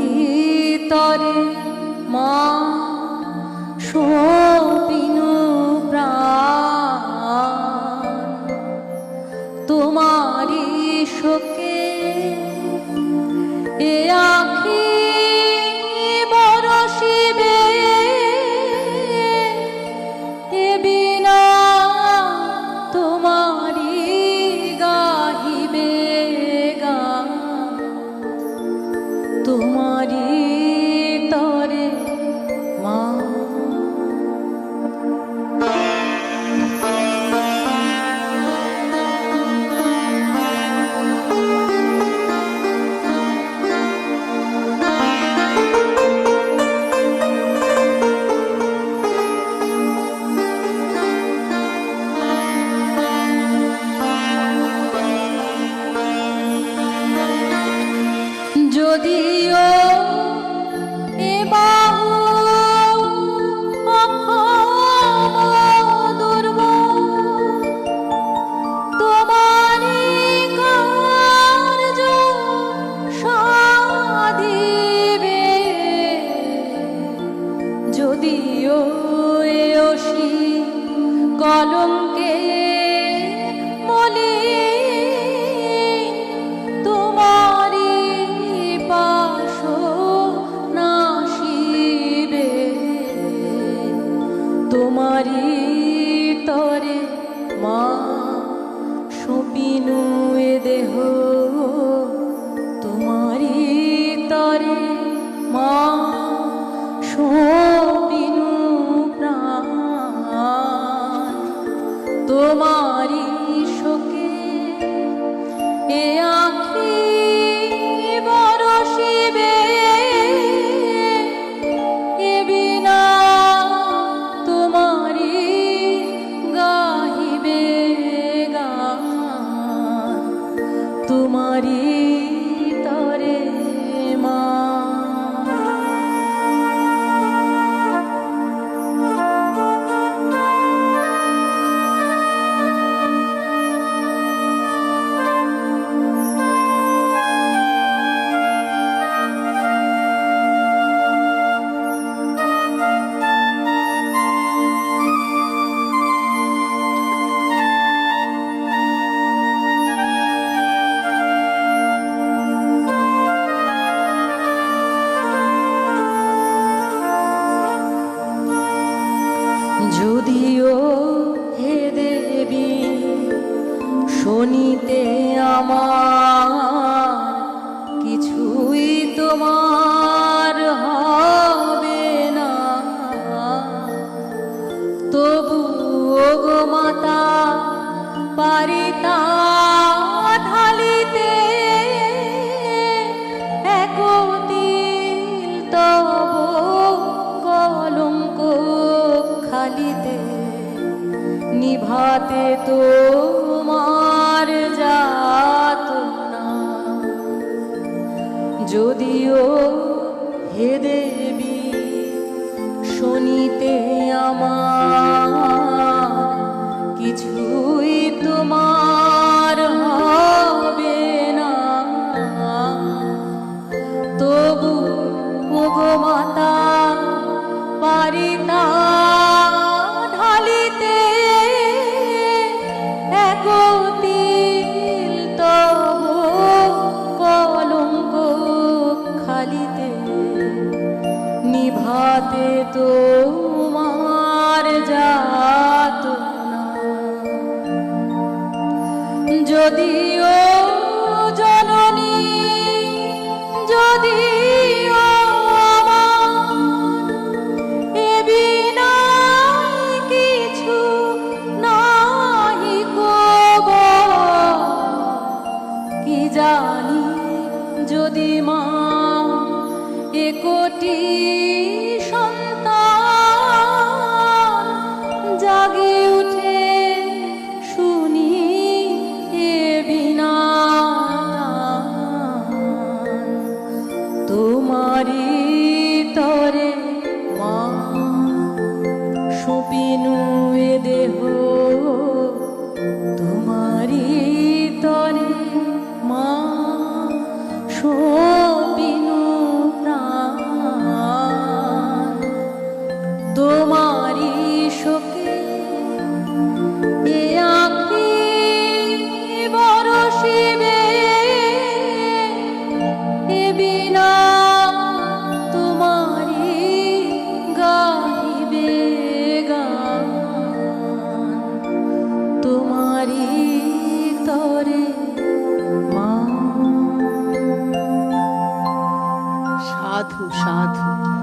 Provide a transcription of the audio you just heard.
তোমারি তরে মা সপিনু প্রাণ, তোমারি শোকে এ আখি বরসিবে, এ বিনা তোমারি গাহিবে গান, তোমারি তরে মা। যদিও এ বাহু অক্ষম দুর্বল, তোমারি কার্য সাধিবে। যদিও এ অসি কলঙ্কে মলিন, তোমারি পাশ নাশিবে। তোমারি তরে মা সপিনু এ দেহ, তোমারি তরে মা সপিনু প্রাণ, তোমারি শোকে এ আখি বরসিবে, এ বিনা তোমারি গাহিবে গান, তোমারি তরে মা। যদিও হে দেবী শোনিতে আমার কিছুই তোমার হবে না, তবু গো মাতা পারিতা ঢালিতে একতিল তব কলঙ্ক খালিতে, নিভাতে তোমার যাতনা। যদিও হে দেবী শোনিতে আমার কিছুই তোমার হবে না, তবু ওগো মাতা পারিতা ঢালিতে একতিল তব কলঙ্ক খালিতে, নিভাতে তোমার যাতনা। যদিও জননী যদিও এ বিনা কিছু নাহি কব, কি জানি যদি মা এ কোটি সন্তান জাগে উঠে শুনি এ বিনা, তোমারি তরে মা সপিনু এ দেহ, তোমারি তরে মা সপিনু প্রাণ। সাধু সাধু